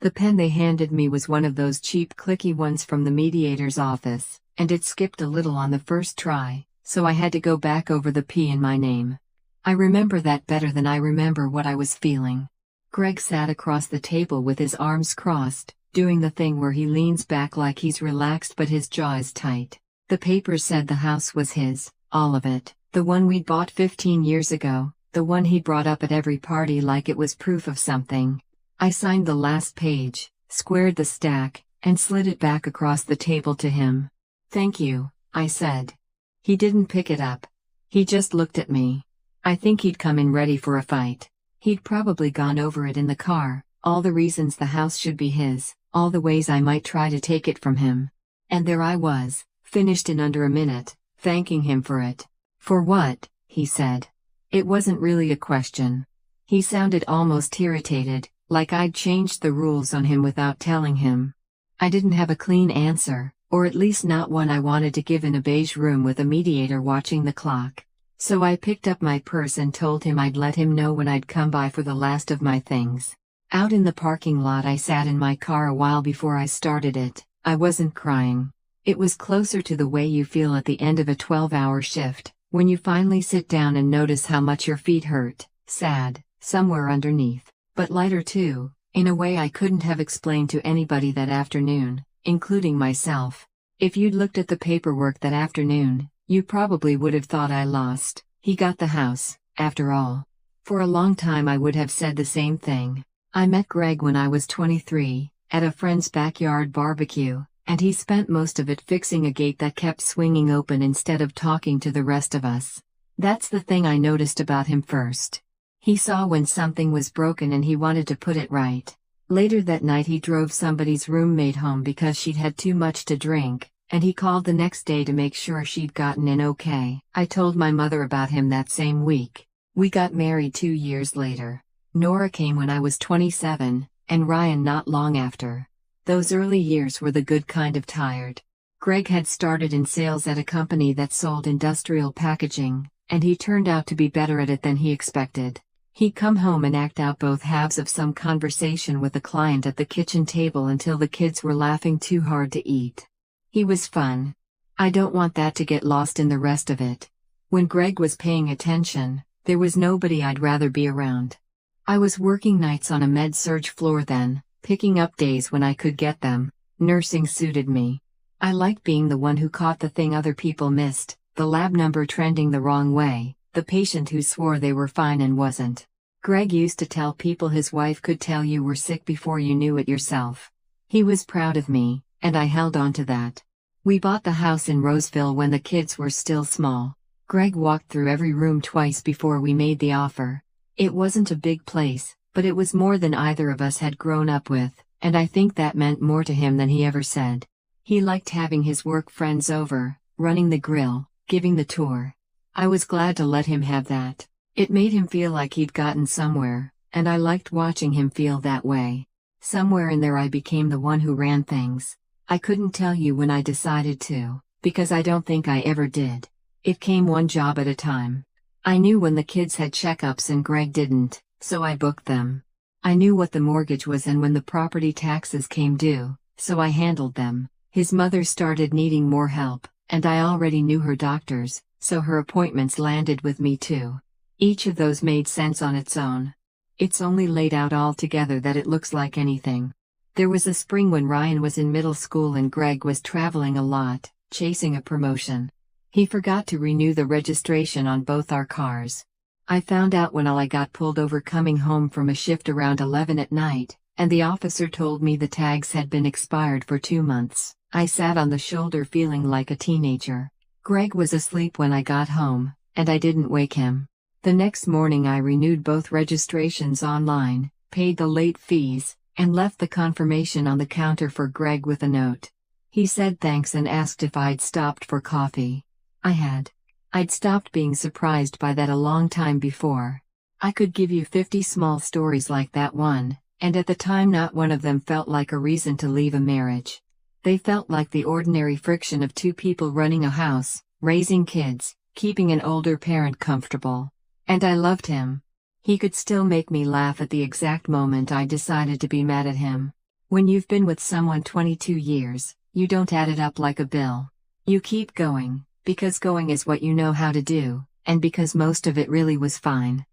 The pen they handed me was one of those cheap clicky ones from the mediator's office, and it skipped a little on the first try, so I had to go back over the P in my name. I remember that better than I remember what I was feeling. Greg sat across the table with his arms crossed, doing the thing where he leans back like he's relaxed but his jaw is tight. The papers said the house was his, all of it, the one we'd bought 15 years ago, the one he brought up at every party like it was proof of something. I signed the last page, squared the stack, and slid it back across the table to him. "Thank you," I said. He didn't pick it up. He just looked at me. I think he'd come in ready for a fight. He'd probably gone over it in the car, all the reasons the house should be his, all the ways I might try to take it from him. And there I was, finished in under a minute, thanking him for it. "For what?" he said. It wasn't really a question. He sounded almost irritated, like I'd changed the rules on him without telling him. I didn't have a clean answer, or at least not one I wanted to give in a beige room with a mediator watching the clock. So I picked up my purse and told him I'd let him know when I'd come by for the last of my things. Out in the parking lot I sat in my car a while before I started it. I wasn't crying. It was closer to the way you feel at the end of a 12-hour shift, when you finally sit down and notice how much your feet hurt, sad, somewhere underneath, but lighter too, in a way I couldn't have explained to anybody that afternoon, including myself. If you'd looked at the paperwork that afternoon, you probably would have thought I lost. He got the house, after all. For a long time I would have said the same thing. I met Greg when I was 23, at a friend's backyard barbecue, and he spent most of it fixing a gate that kept swinging open instead of talking to the rest of us. That's the thing I noticed about him first. He saw when something was broken and he wanted to put it right. Later that night he drove somebody's roommate home because she'd had too much to drink, and he called the next day to make sure she'd gotten in okay. I told my mother about him that same week. We got married 2 years later. Nora came when I was 27, and Ryan not long after. Those early years were the good kind of tired. Greg had started in sales at a company that sold industrial packaging, and he turned out to be better at it than he expected. He'd come home and act out both halves of some conversation with a client at the kitchen table until the kids were laughing too hard to eat. He was fun. I don't want that to get lost in the rest of it. When Greg was paying attention, there was nobody I'd rather be around. I was working nights on a med-surg floor then, picking up days when I could get them. Nursing suited me. I liked being the one who caught the thing other people missed, the lab number trending the wrong way, the patient who swore they were fine and wasn't. Greg used to tell people his wife could tell you were sick before you knew it yourself. He was proud of me, and I held on to that. We bought the house in Roseville when the kids were still small. Greg walked through every room twice before we made the offer. It wasn't a big place, but it was more than either of us had grown up with, and I think that meant more to him than he ever said. He liked having his work friends over, running the grill, giving the tour. I was glad to let him have that. It made him feel like he'd gotten somewhere, and I liked watching him feel that way. Somewhere in there I became the one who ran things. I couldn't tell you when I decided to, because I don't think I ever did. It came one job at a time. I knew when the kids had checkups and Greg didn't, so I booked them. I knew what the mortgage was and when the property taxes came due, so I handled them. His mother started needing more help, and I already knew her doctors, so her appointments landed with me too. Each of those made sense on its own. It's only laid out all together that it looks like anything. There was a spring when Ryan was in middle school and Greg was traveling a lot, chasing a promotion. He forgot to renew the registration on both our cars. I found out when I got pulled over coming home from a shift around 11 at night, and the officer told me the tags had been expired for 2 months. I sat on the shoulder feeling like a teenager. Greg was asleep when I got home, and I didn't wake him. The next morning I renewed both registrations online, paid the late fees, and left the confirmation on the counter for Greg with a note. He said thanks and asked if I'd stopped for coffee. I had. I'd stopped being surprised by that a long time before. I could give you 50 small stories like that one, and at the time not one of them felt like a reason to leave a marriage. They felt like the ordinary friction of two people running a house, raising kids, keeping an older parent comfortable. And I loved him. He could still make me laugh at the exact moment I decided to be mad at him. When you've been with someone 22 years, you don't add it up like a bill. You keep going, because going is what you know how to do, and because most of it really was fine.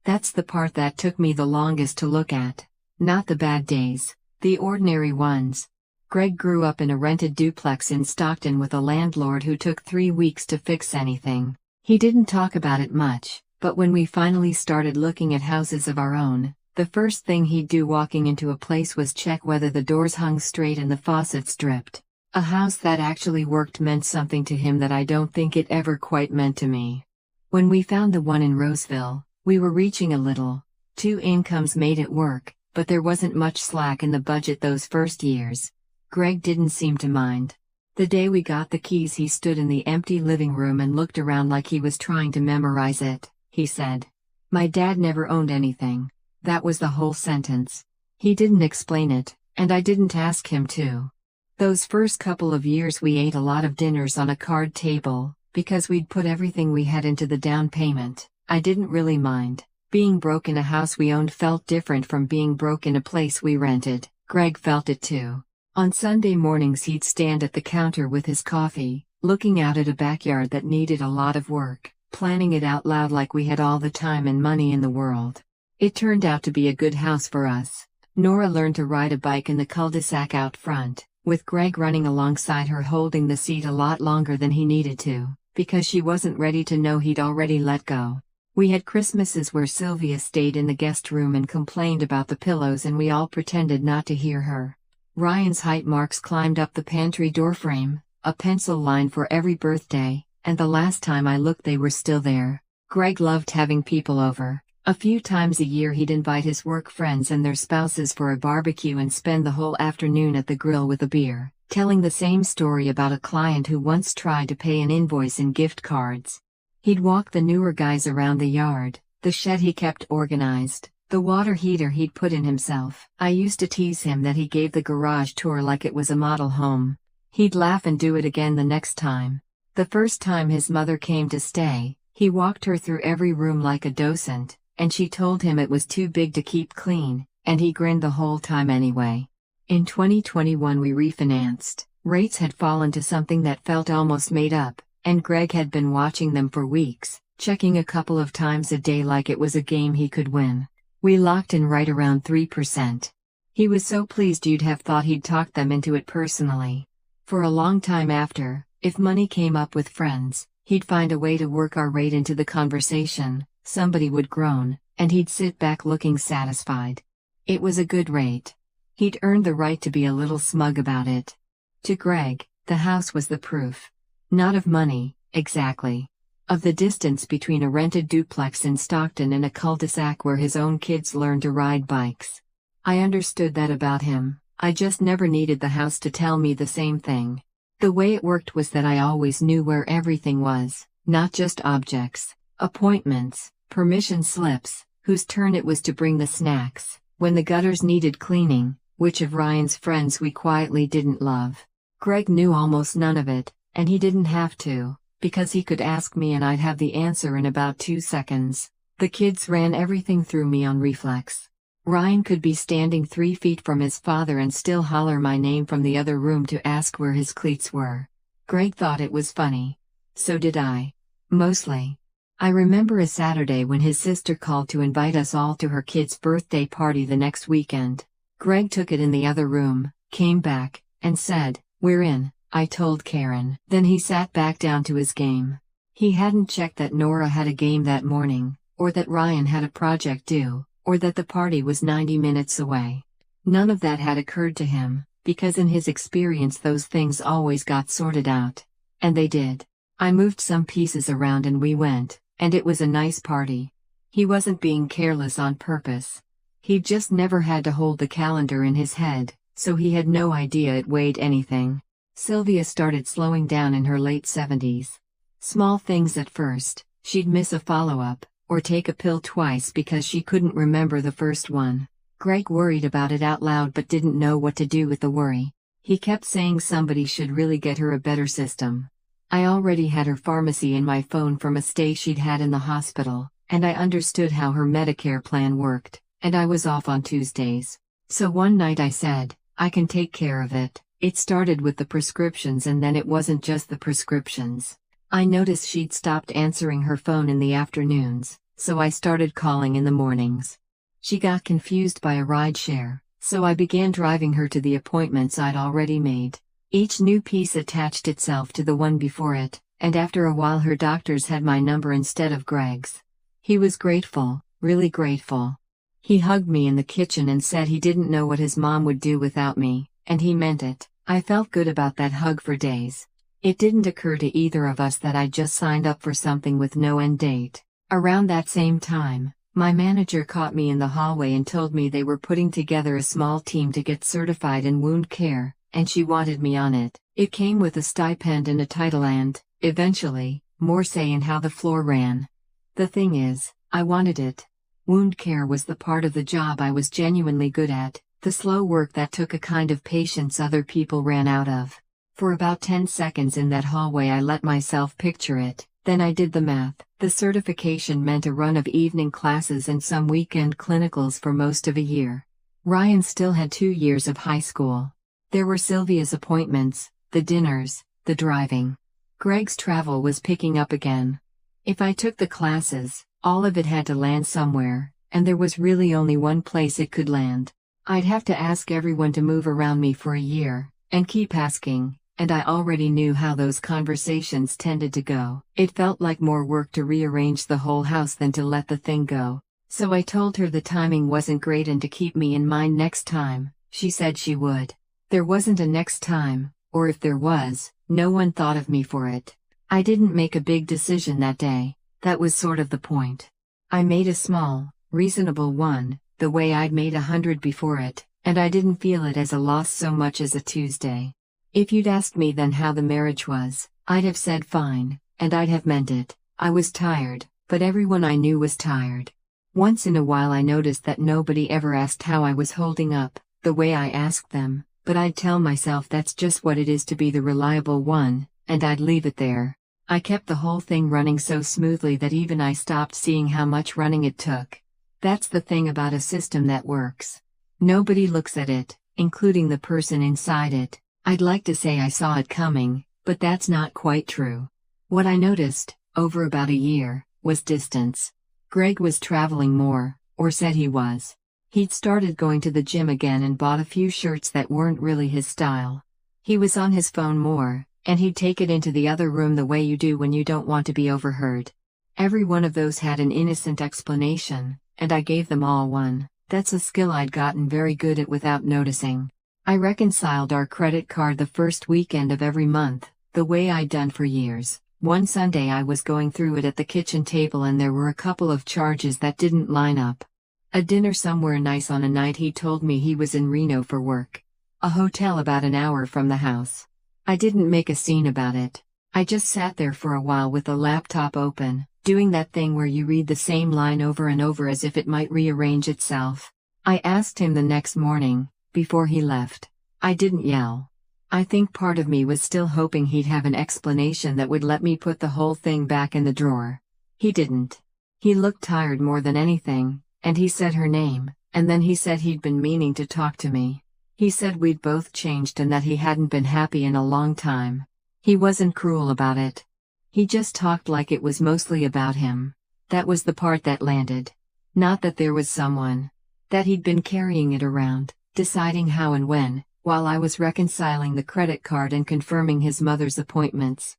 That's the part that took me the longest to look at. Not the bad days, the ordinary ones. Greg grew up in a rented duplex in Stockton with a landlord who took 3 weeks to fix anything. He didn't talk about it much, but when we finally started looking at houses of our own, the first thing he'd do walking into a place was check whether the doors hung straight and the faucets dripped. A house that actually worked meant something to him that I don't think it ever quite meant to me. When we found the one in Roseville, we were reaching a little. 2 incomes made it work, but there wasn't much slack in the budget those first years. Greg didn't seem to mind. The day we got the keys, he stood in the empty living room and looked around like he was trying to memorize it. He said, "My dad never owned anything." That was the whole sentence. He didn't explain it, and I didn't ask him to. Those first couple of years we ate a lot of dinners on a card table, because we'd put everything we had into the down payment. I didn't really mind. Being broke in a house we owned felt different from being broke in a place we rented. Greg felt it too. On Sunday mornings he'd stand at the counter with his coffee, looking out at a backyard that needed a lot of work, planning it out loud like we had all the time and money in the world. It turned out to be a good house for us. Nora learned to ride a bike in the cul-de-sac out front, with Greg running alongside her holding the seat a lot longer than he needed to, because she wasn't ready to know he'd already let go. We had Christmases where Sylvia stayed in the guest room and complained about the pillows and we all pretended not to hear her. Ryan's height marks climbed up the pantry doorframe, a pencil line for every birthday, and the last time I looked they were still there. Greg loved having people over. A few times a year he'd invite his work friends and their spouses for a barbecue and spend the whole afternoon at the grill with a beer, telling the same story about a client who once tried to pay an invoice in gift cards. He'd walk the newer guys around the yard, the shed he kept organized, the water heater he'd put in himself. I used to tease him that he gave the garage tour like it was a model home. He'd laugh and do it again the next time. The first time his mother came to stay, he walked her through every room like a docent, and she told him it was too big to keep clean, and he grinned the whole time anyway. In 2021 we refinanced. Rates had fallen to something that felt almost made up, and Greg had been watching them for weeks, checking a couple of times a day like it was a game he could win. We locked in right around 3%. He was so pleased you'd have thought he'd talked them into it personally. For a long time after, if money came up with friends, he'd find a way to work our rate into the conversation. Somebody would groan, and he'd sit back looking satisfied. It was a good rate. He'd earned the right to be a little smug about it. To Greg, the house was the proof. Not of money, exactly. Of the distance between a rented duplex in Stockton and a cul-de-sac where his own kids learned to ride bikes. I understood that about him. I just never needed the house to tell me the same thing. The way it worked was that I always knew where everything was, not just objects, appointments, permission slips, whose turn it was to bring the snacks, when the gutters needed cleaning, which of Ryan's friends we quietly didn't love. Greg knew almost none of it, and he didn't have to, because he could ask me and I'd have the answer in about 2 seconds. The kids ran everything through me on reflex. Ryan could be standing 3 feet from his father and still holler my name from the other room to ask where his cleats were. Greg thought it was funny. So did I. Mostly. I remember a Saturday when his sister called to invite us all to her kid's birthday party the next weekend. Greg took it in the other room, came back, and said, "We're in," I told Karen. Then he sat back down to his game. He hadn't checked that Nora had a game that morning, or that Ryan had a project due, or that the party was 90 minutes away. None of that had occurred to him, because in his experience those things always got sorted out. And they did. I moved some pieces around and we went. And it was a nice party. He wasn't being careless on purpose. He'd just never had to hold the calendar in his head, so he had no idea it weighed anything. Sylvia started slowing down in her late 70s. Small things at first, she'd miss a follow-up, or take a pill twice because she couldn't remember the first one. Greg worried about it out loud but didn't know what to do with the worry. He kept saying somebody should really get her a better system. I already had her pharmacy in my phone from a stay she'd had in the hospital, and I understood how her Medicare plan worked, and I was off on Tuesdays. So one night I said, I can take care of it. It started with the prescriptions and then it wasn't just the prescriptions. I noticed she'd stopped answering her phone in the afternoons, so I started calling in the mornings. She got confused by a rideshare, so I began driving her to the appointments I'd already made. Each new piece attached itself to the one before it, and after a while her doctors had my number instead of Greg's. He was grateful, really grateful. He hugged me in the kitchen and said he didn't know what his mom would do without me, and he meant it. I felt good about that hug for days. It didn't occur to either of us that I'd just signed up for something with no end date. Around that same time, my manager caught me in the hallway and told me they were putting together a small team to get certified in wound care, and she wanted me on it. It came with a stipend and a title and, eventually, more say in how the floor ran. The thing is, I wanted it. Wound care was the part of the job I was genuinely good at, the slow work that took a kind of patience other people ran out of. For about 10 seconds in that hallway I let myself picture it, then I did the math. The certification meant a run of evening classes and some weekend clinicals for most of a year. Ryan still had 2 years of high school. There were Sylvia's appointments, the dinners, the driving. Greg's travel was picking up again. If I took the classes, all of it had to land somewhere, and there was really only one place it could land. I'd have to ask everyone to move around me for a year, and keep asking, and I already knew how those conversations tended to go. It felt like more work to rearrange the whole house than to let the thing go. So I told her the timing wasn't great and to keep me in mind next time. She said she would. There wasn't a next time, or if there was, no one thought of me for it. I didn't make a big decision that day. That was sort of the point. I made a small, reasonable one, the way I'd made 100 before it, and I didn't feel it as a loss so much as a Tuesday. If you'd asked me then how the marriage was, I'd have said fine, and I'd have meant it. I was tired, but everyone I knew was tired. Once in a while I noticed that nobody ever asked how I was holding up, the way I asked them, but I'd tell myself that's just what it is to be the reliable one, and I'd leave it there. I kept the whole thing running so smoothly that even I stopped seeing how much running it took. That's the thing about a system that works. Nobody looks at it, including the person inside it. I'd like to say I saw it coming, but that's not quite true. What I noticed, over about a year, was distance. Greg was traveling more, or said he was. He'd started going to the gym again and bought a few shirts that weren't really his style. He was on his phone more, and he'd take it into the other room the way you do when you don't want to be overheard. Every one of those had an innocent explanation, and I gave them all one. That's a skill I'd gotten very good at without noticing. I reconciled our credit card the first weekend of every month, the way I'd done for years. One Sunday I was going through it at the kitchen table and there were a couple of charges that didn't line up. A dinner somewhere nice on a night he told me he was in Reno for work. A hotel about an hour from the house. I didn't make a scene about it. I just sat there for a while with the laptop open, doing that thing where you read the same line over and over as if it might rearrange itself. I asked him the next morning, before he left. I didn't yell. I think part of me was still hoping he'd have an explanation that would let me put the whole thing back in the drawer. He didn't. He looked tired more than anything, and he said her name, and then he said he'd been meaning to talk to me. He said we'd both changed and that he hadn't been happy in a long time. He wasn't cruel about it. He just talked like it was mostly about him. That was the part that landed. Not that there was someone. That he'd been carrying it around, deciding how and when, while I was reconciling the credit card and confirming his mother's appointments.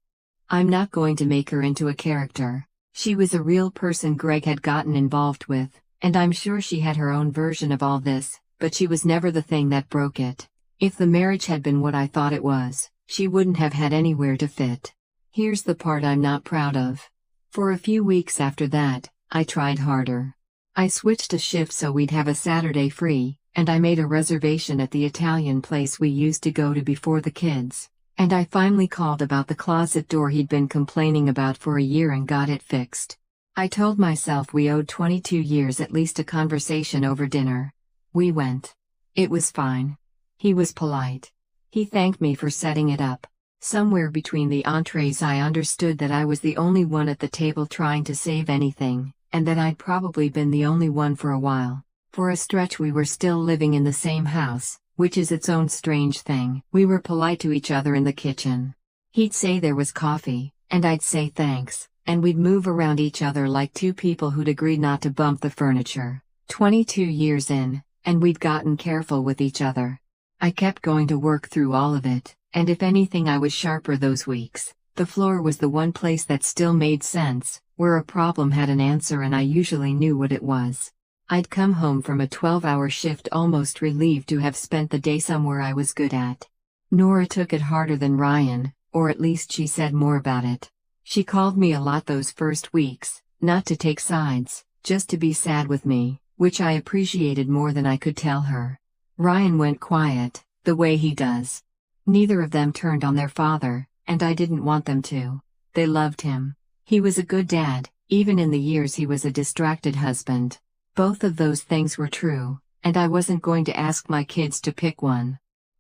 I'm not going to make her into a character. She was a real person Greg had gotten involved with, and I'm sure she had her own version of all this, but she was never the thing that broke it. If the marriage had been what I thought it was, she wouldn't have had anywhere to fit. Here's the part I'm not proud of. For a few weeks after that, I tried harder. I switched a shift so we'd have a Saturday free, and I made a reservation at the Italian place we used to go to before the kids. And I finally called about the closet door he'd been complaining about for a year and got it fixed. I told myself we owed 22 years at least a conversation over dinner. We went. It was fine. He was polite. He thanked me for setting it up. Somewhere between the entrees I understood that I was the only one at the table trying to save anything, and that I'd probably been the only one for a while. For a stretch we were still living in the same house, which is its own strange thing. We were polite to each other in the kitchen. He'd say there was coffee, and I'd say thanks, and we'd move around each other like two people who'd agreed not to bump the furniture. 22 years in, and we'd gotten careful with each other. I kept going to work through all of it, and if anything I was sharper those weeks. The floor was the one place that still made sense, where a problem had an answer and I usually knew what it was. I'd come home from a 12-hour shift almost relieved to have spent the day somewhere I was good at. Nora took it harder than Ryan, or at least she said more about it. She called me a lot those first weeks, not to take sides, just to be sad with me, which I appreciated more than I could tell her. Ryan went quiet, the way he does. Neither of them turned on their father, and I didn't want them to. They loved him. He was a good dad, even in the years he was a distracted husband. Both of those things were true, and I wasn't going to ask my kids to pick one.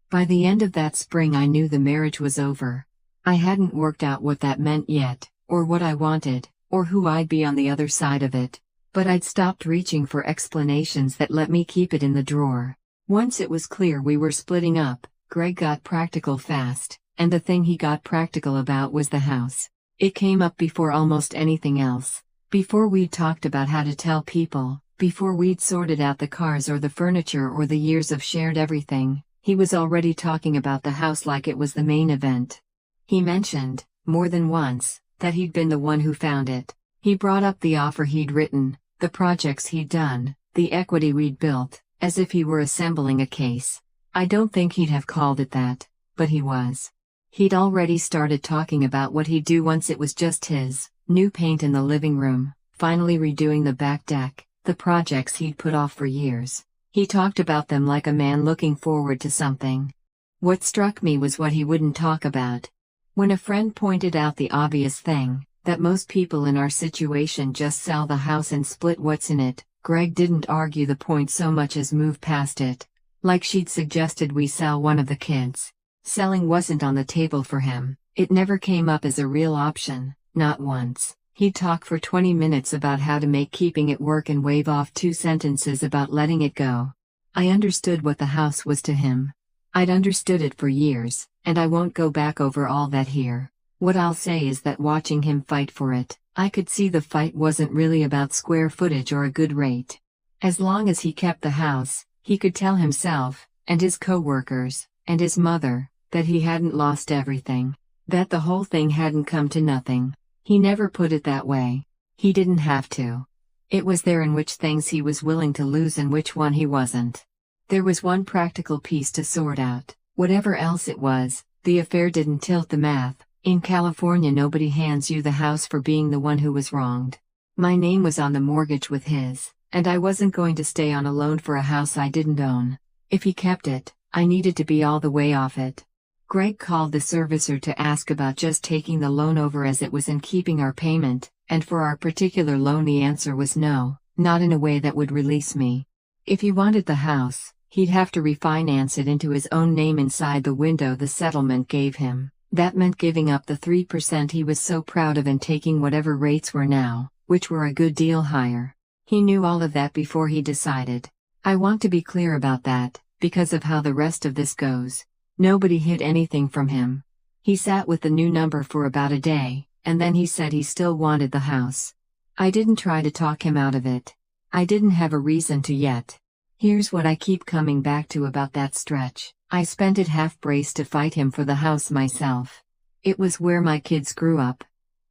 By the end of that spring I knew the marriage was over. I hadn't worked out what that meant yet, or what I wanted, or who I'd be on the other side of it. But I'd stopped reaching for explanations that let me keep it in the drawer. Once it was clear we were splitting up, Greg got practical fast, and the thing he got practical about was the house. It came up before almost anything else. Before we'd talked about how to tell people, before we'd sorted out the cars or the furniture or the years of shared everything, he was already talking about the house like it was the main event. He mentioned, more than once, that he'd been the one who found it. He brought up the offer he'd written, the projects he'd done, the equity we'd built, as if he were assembling a case. I don't think he'd have called it that, but he was. He'd already started talking about what he'd do once it was just his, new paint in the living room, finally redoing the back deck, the projects he'd put off for years. He talked about them like a man looking forward to something. What struck me was what he wouldn't talk about. When a friend pointed out the obvious thing, that most people in our situation just sell the house and split what's in it, Greg didn't argue the point so much as move past it. Like she'd suggested we sell one of the kids. Selling wasn't on the table for him. It never came up as a real option, not once. He'd talk for 20 minutes about how to make keeping it work and wave off 2 sentences about letting it go. I understood what the house was to him. I'd understood it for years, and I won't go back over all that here. What I'll say is that watching him fight for it, I could see the fight wasn't really about square footage or a good rate. As long as he kept the house, he could tell himself, and his co-workers, and his mother, that he hadn't lost everything. That the whole thing hadn't come to nothing. He never put it that way. He didn't have to. It was there in which things he was willing to lose and which one he wasn't. There was one practical piece to sort out. Whatever else it was, the affair didn't tilt the math. In California nobody hands you the house for being the one who was wronged. My name was on the mortgage with his, and I wasn't going to stay on a loan for a house I didn't own. If he kept it, I needed to be all the way off it. Greg called the servicer to ask about just taking the loan over as it was and keeping our payment, and for our particular loan the answer was no, not in a way that would release me. If he wanted the house, he'd have to refinance it into his own name inside the window the settlement gave him. That meant giving up the 3% he was so proud of and taking whatever rates were now, which were a good deal higher. He knew all of that before he decided. I want to be clear about that, because of how the rest of this goes. Nobody hid anything from him. He sat with the new number for about a day, and then he said he still wanted the house. I didn't try to talk him out of it. I didn't have a reason to yet. Here's what I keep coming back to about that stretch. I spent it half-braced to fight him for the house myself. It was where my kids grew up.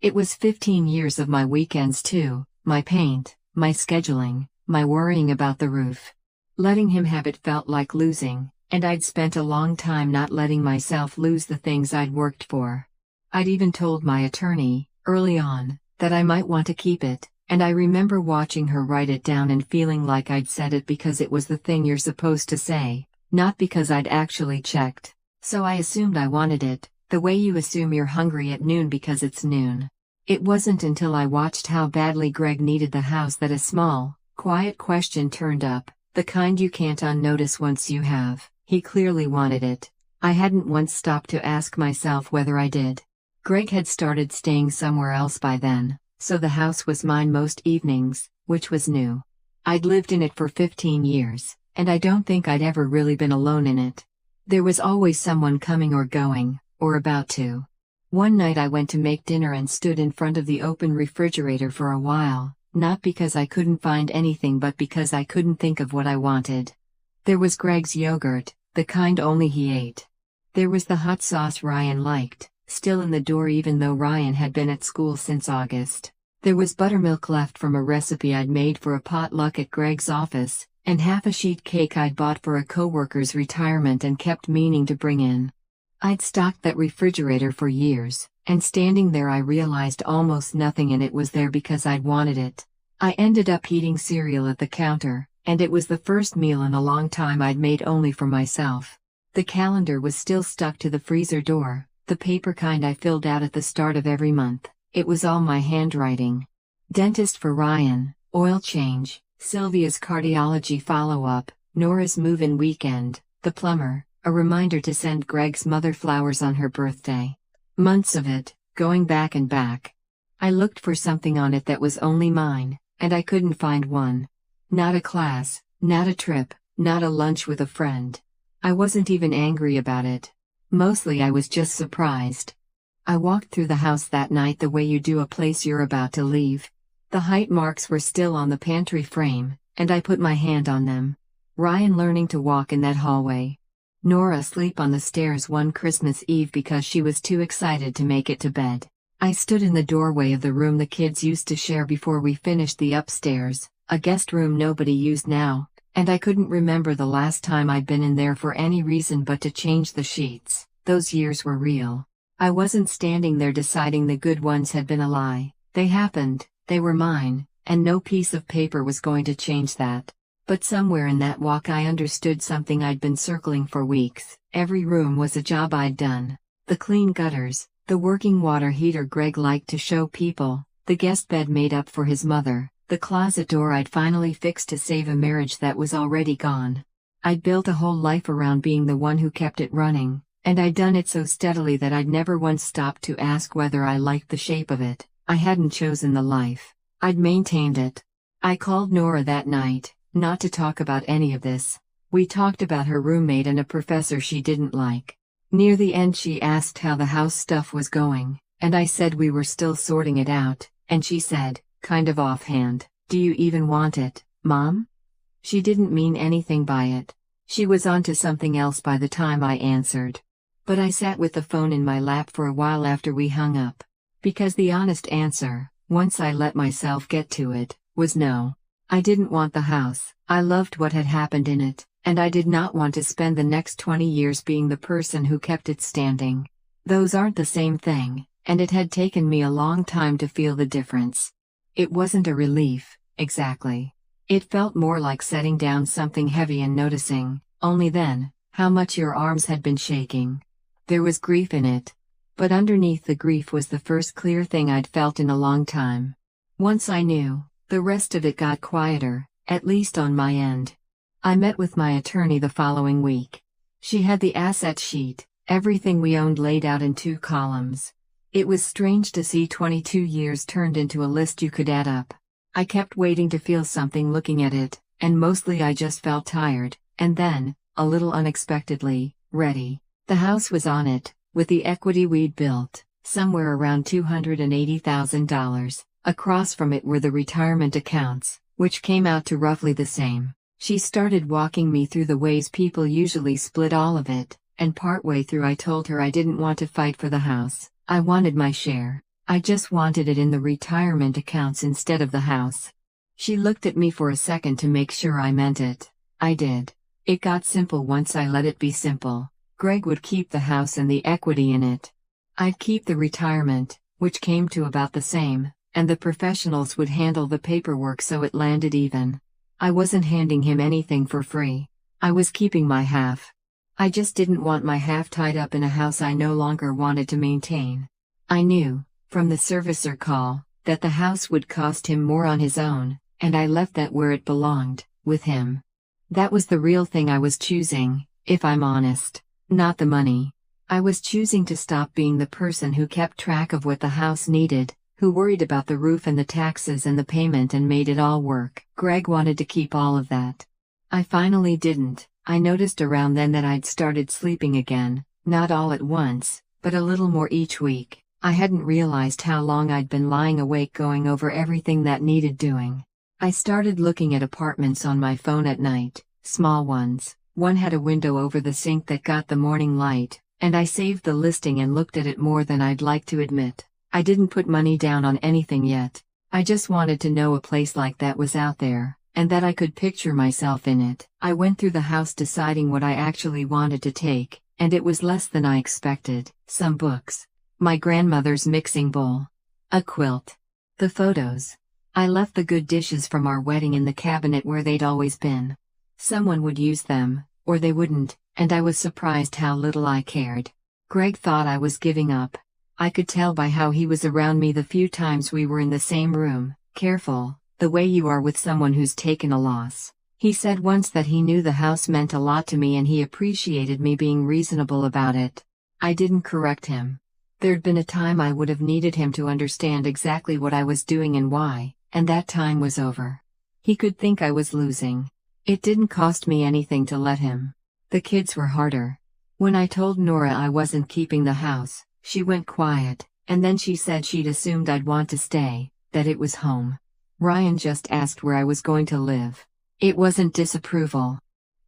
It was 15 years of my weekends too, my paint, my scheduling, my worrying about the roof. Letting him have it felt like losing, and I'd spent a long time not letting myself lose the things I'd worked for. I'd even told my attorney, early on, that I might want to keep it, and I remember watching her write it down and feeling like I'd said it because it was the thing you're supposed to say, not because I'd actually checked. So I assumed I wanted it, the way you assume you're hungry at noon because it's noon. It wasn't until I watched how badly Greg needed the house that a small, quiet question turned up, the kind you can't unnotice once you have. He clearly wanted it. I hadn't once stopped to ask myself whether I did. Greg had started staying somewhere else by then, so the house was mine most evenings, which was new. I'd lived in it for 15 years, and I don't think I'd ever really been alone in it. There was always someone coming or going, or about to. One night I went to make dinner and stood in front of the open refrigerator for a while, not because I couldn't find anything but because I couldn't think of what I wanted. There was Greg's yogurt, the kind only he ate. There was the hot sauce Ryan liked, still in the door even though Ryan had been at school since August. There was buttermilk left from a recipe I'd made for a potluck at Greg's office, and half a sheet cake I'd bought for a coworker's retirement and kept meaning to bring in. I'd stocked that refrigerator for years, and standing there I realized almost nothing in it was there because I'd wanted it. I ended up eating cereal at the counter, and it was the first meal in a long time I'd made only for myself. The calendar was still stuck to the freezer door, the paper kind I filled out at the start of every month. It was all my handwriting. Dentist for Ryan, oil change, Sylvia's cardiology follow-up, Nora's move-in weekend, the plumber, a reminder to send Greg's mother flowers on her birthday. Months of it, going back and back. I looked for something on it that was only mine, and I couldn't find one. Not a class, not a trip, not a lunch with a friend. I wasn't even angry about it. Mostly I was just surprised. I walked through the house that night the way you do a place you're about to leave. The height marks were still on the pantry frame, and I put my hand on them. Ryan learning to walk in that hallway. Nora asleep on the stairs one Christmas Eve because she was too excited to make it to bed. I stood in the doorway of the room the kids used to share before we finished the upstairs, a guest room nobody used now, and I couldn't remember the last time I'd been in there for any reason but to change the sheets. Those years were real. I wasn't standing there deciding the good ones had been a lie. They happened, they were mine, and no piece of paper was going to change that. But somewhere in that walk I understood something I'd been circling for weeks. Every room was a job I'd done. The clean gutters, the working water heater Greg liked to show people, the guest bed made up for his mother, the closet door I'd finally fixed to save a marriage that was already gone. I'd built a whole life around being the one who kept it running, and I'd done it so steadily that I'd never once stopped to ask whether I liked the shape of it. I hadn't chosen the life. I'd maintained it. I called Nora that night, not to talk about any of this. We talked about her roommate and a professor she didn't like. Near the end she asked how the house stuff was going, and I said we were still sorting it out, and she said, kind of offhand, "Do you even want it, Mom?" She didn't mean anything by it. She was onto something else by the time I answered. But I sat with the phone in my lap for a while after we hung up. Because the honest answer, once I let myself get to it, was no. I didn't want the house. I loved what had happened in it, and I did not want to spend the next 20 years being the person who kept it standing. Those aren't the same thing, and it had taken me a long time to feel the difference. It wasn't a relief, exactly. It felt more like setting down something heavy and noticing, only then, how much your arms had been shaking. There was grief in it. But underneath the grief was the first clear thing I'd felt in a long time. Once I knew, the rest of it got quieter, at least on my end. I met with my attorney the following week. She had the asset sheet, everything we owned laid out in 2 columns. It was strange to see 22 years turned into a list you could add up. I kept waiting to feel something looking at it, and mostly I just felt tired, and then, a little unexpectedly, ready. The house was on it, with the equity we'd built, somewhere around $280,000. Across from it were the retirement accounts, which came out to roughly the same. She started walking me through the ways people usually split all of it, and partway through I told her I didn't want to fight for the house. I wanted my share. I just wanted it in the retirement accounts instead of the house. She looked at me for a second to make sure I meant it. I did. It got simple once I let it be simple. Greg would keep the house and the equity in it. I'd keep the retirement, which came to about the same, and the professionals would handle the paperwork so it landed even. I wasn't handing him anything for free. I was keeping my half. I just didn't want my half tied up in a house I no longer wanted to maintain. I knew, from the servicer call, that the house would cost him more on his own, and I left that where it belonged, with him. That was the real thing I was choosing, if I'm honest. Not the money. I was choosing to stop being the person who kept track of what the house needed, who worried about the roof and the taxes and the payment and made it all work. Greg wanted to keep all of that. I finally didn't. I noticed around then that I'd started sleeping again, not all at once, but a little more each week. I hadn't realized how long I'd been lying awake going over everything that needed doing. I started looking at apartments on my phone at night, small ones. One had a window over the sink that got the morning light, and I saved the listing and looked at it more than I'd like to admit. I didn't put money down on anything yet. I just wanted to know a place like that was out there, and that I could picture myself in it. I went through the house deciding what I actually wanted to take, and it was less than I expected. Some books. My grandmother's mixing bowl. A quilt. The photos. I left the good dishes from our wedding in the cabinet where they'd always been. Someone would use them, or they wouldn't, and I was surprised how little I cared. Greg thought I was giving up. I could tell by how he was around me the few times we were in the same room. Careful, the way you are with someone who's taken a loss. He said once that he knew the house meant a lot to me and he appreciated me being reasonable about it. I didn't correct him. There'd been a time I would have needed him to understand exactly what I was doing and why, and that time was over. He could think I was losing. It didn't cost me anything to let him. The kids were harder. When I told Nora I wasn't keeping the house, she went quiet, and then she said she'd assumed I'd want to stay, that it was home. Ryan just asked where I was going to live. It wasn't disapproval.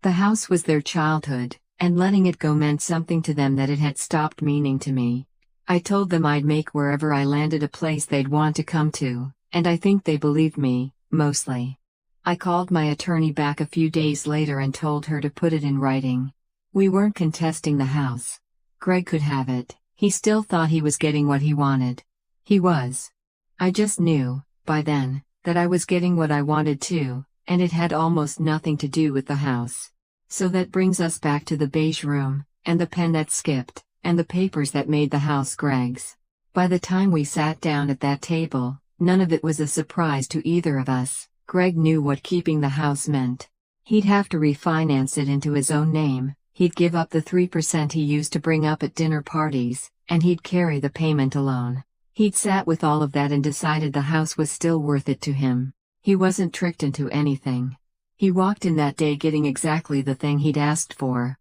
The house was their childhood, and letting it go meant something to them that it had stopped meaning to me. I told them I'd make wherever I landed a place they'd want to come to, and I think they believed me, mostly. I called my attorney back a few days later and told her to put it in writing. We weren't contesting the house. Greg could have it. He still thought he was getting what he wanted. He was. I just knew, by then, that I was getting what I wanted too, and it had almost nothing to do with the house. So that brings us back to the beige room, and the pen that skipped, and the papers that made the house Greg's. By the time we sat down at that table, none of it was a surprise to either of us. Greg knew what keeping the house meant. He'd have to refinance it into his own name, he'd give up the 3% he used to bring up at dinner parties, and he'd carry the payment alone. He'd sat with all of that and decided the house was still worth it to him. He wasn't tricked into anything. He walked in that day getting exactly the thing he'd asked for.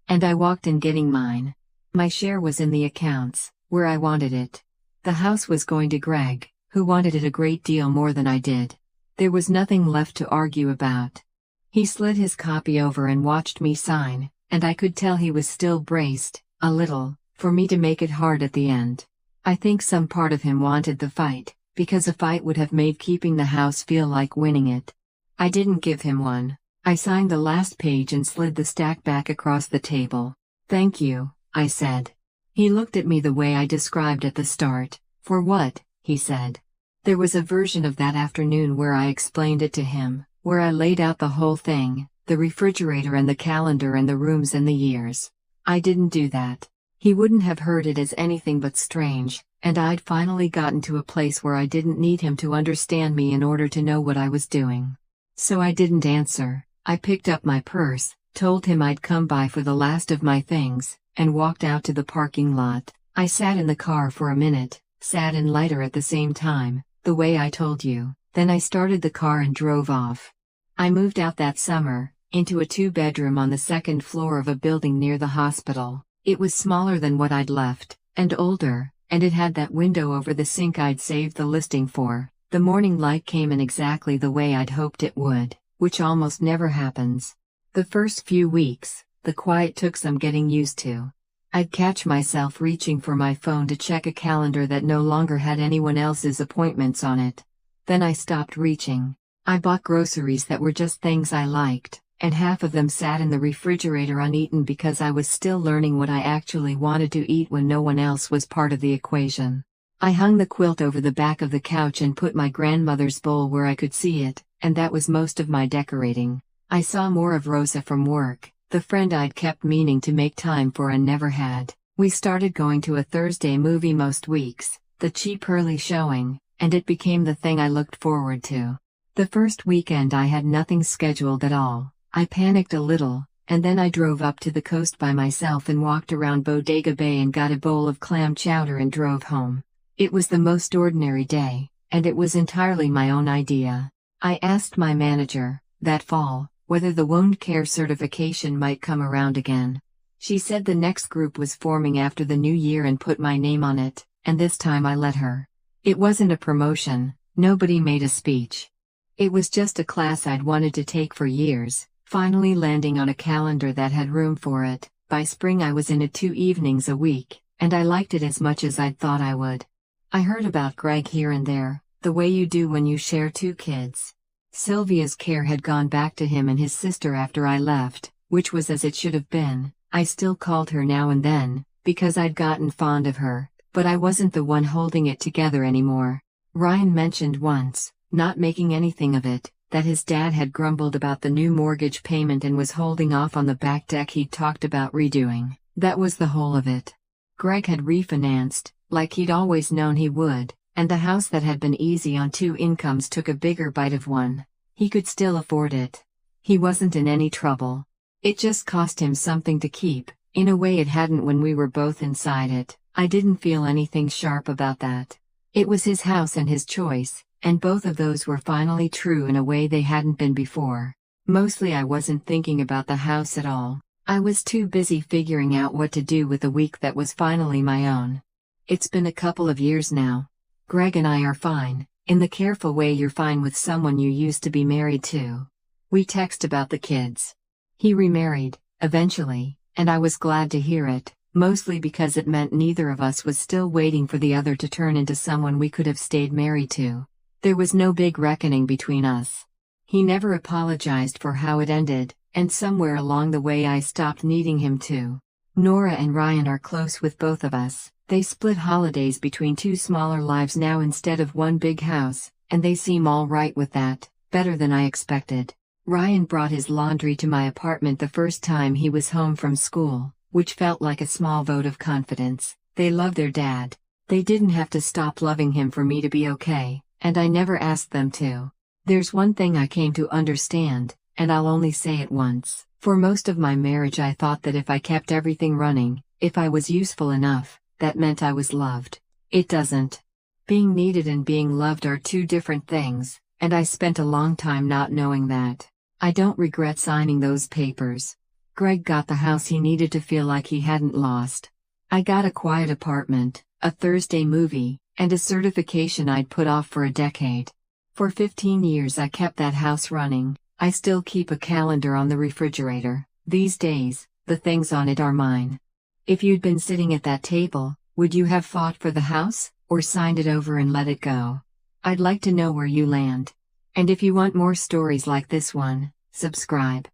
And I walked in getting mine. My share was in the accounts, where I wanted it. The house was going to Greg, who wanted it a great deal more than I did. There was nothing left to argue about. He slid his copy over and watched me sign, and I could tell he was still braced, a little, for me to make it hard at the end. I think some part of him wanted the fight, because a fight would have made keeping the house feel like winning it. I didn't give him one. I signed the last page and slid the stack back across the table. "Thank you," I said. He looked at me the way I described at the start. "For what?" he said. There was a version of that afternoon where I explained it to him, where I laid out the whole thing, the refrigerator and the calendar and the rooms and the years. I didn't do that. He wouldn't have heard it as anything but strange, and I'd finally gotten to a place where I didn't need him to understand me in order to know what I was doing. So I didn't answer. I picked up my purse, told him I'd come by for the last of my things, and walked out to the parking lot. I sat in the car for a minute, sad and lighter at the same time, the way I told you. Then I started the car and drove off. I moved out that summer, into a 2-bedroom on the 2nd floor of a building near the hospital. It was smaller than what I'd left, and older, and it had that window over the sink I'd saved the listing for. The morning light came in exactly the way I'd hoped it would, which almost never happens. The first few weeks, the quiet took some getting used to. I'd catch myself reaching for my phone to check a calendar that no longer had anyone else's appointments on it. Then I stopped reaching. I bought groceries that were just things I liked, and half of them sat in the refrigerator uneaten because I was still learning what I actually wanted to eat when no one else was part of the equation. I hung the quilt over the back of the couch and put my grandmother's bowl where I could see it, and that was most of my decorating. I saw more of Rosa from work, the friend I'd kept meaning to make time for and never had. We started going to a Thursday movie most weeks, the cheap early showing, and it became the thing I looked forward to. The first weekend I had nothing scheduled at all. I panicked a little, and then I drove up to the coast by myself and walked around Bodega Bay and got a bowl of clam chowder and drove home. It was the most ordinary day, and it was entirely my own idea. I asked my manager, that fall, whether the wound care certification might come around again. She said the next group was forming after the new year and put my name on it, and this time I let her. It wasn't a promotion, nobody made a speech. It was just a class I'd wanted to take for years, finally landing on a calendar that had room for it. By spring I was in it 2 evenings a week, and I liked it as much as I'd thought I would. I heard about Greg here and there, the way you do when you share 2 kids. Sylvia's care had gone back to him and his sister after I left, which was as it should have been. I still called her now and then, because I'd gotten fond of her, but I wasn't the one holding it together anymore. Ryan mentioned once, not making anything of it, that his dad had grumbled about the new mortgage payment and was holding off on the back deck he'd talked about redoing. That was the whole of it. Greg had refinanced, like he'd always known he would, and the house that had been easy on 2 incomes took a bigger bite of one. He could still afford it. He wasn't in any trouble. It just cost him something to keep, in a way it hadn't when we were both inside it. I didn't feel anything sharp about that. It was his house and his choice, and both of those were finally true in a way they hadn't been before. Mostly I wasn't thinking about the house at all. I was too busy figuring out what to do with the week that was finally my own. It's been a couple of years now. Greg and I are fine, in the careful way you're fine with someone you used to be married to. We text about the kids. He remarried, eventually, and I was glad to hear it, mostly because it meant neither of us was still waiting for the other to turn into someone we could have stayed married to. There was no big reckoning between us. He never apologized for how it ended, and somewhere along the way I stopped needing him to. Nora and Ryan are close with both of us. They split holidays between 2 smaller lives now instead of one big house, and they seem all right with that, better than I expected. Ryan brought his laundry to my apartment the first time he was home from school, which felt like a small vote of confidence. They love their dad. They didn't have to stop loving him for me to be okay, and I never asked them to. There's one thing I came to understand, and I'll only say it once. For most of my marriage I thought that if I kept everything running, if I was useful enough, that meant I was loved. It doesn't. Being needed and being loved are 2 different things, and I spent a long time not knowing that. I don't regret signing those papers. Greg got the house he needed to feel like he hadn't lost. I got a quiet apartment, a Thursday movie, and a certification I'd put off for a decade. For 15 years I kept that house running. I still keep a calendar on the refrigerator. These days, the things on it are mine. If you'd been sitting at that table, would you have fought for the house, or signed it over and let it go? I'd like to know where you land. And if you want more stories like this one, subscribe.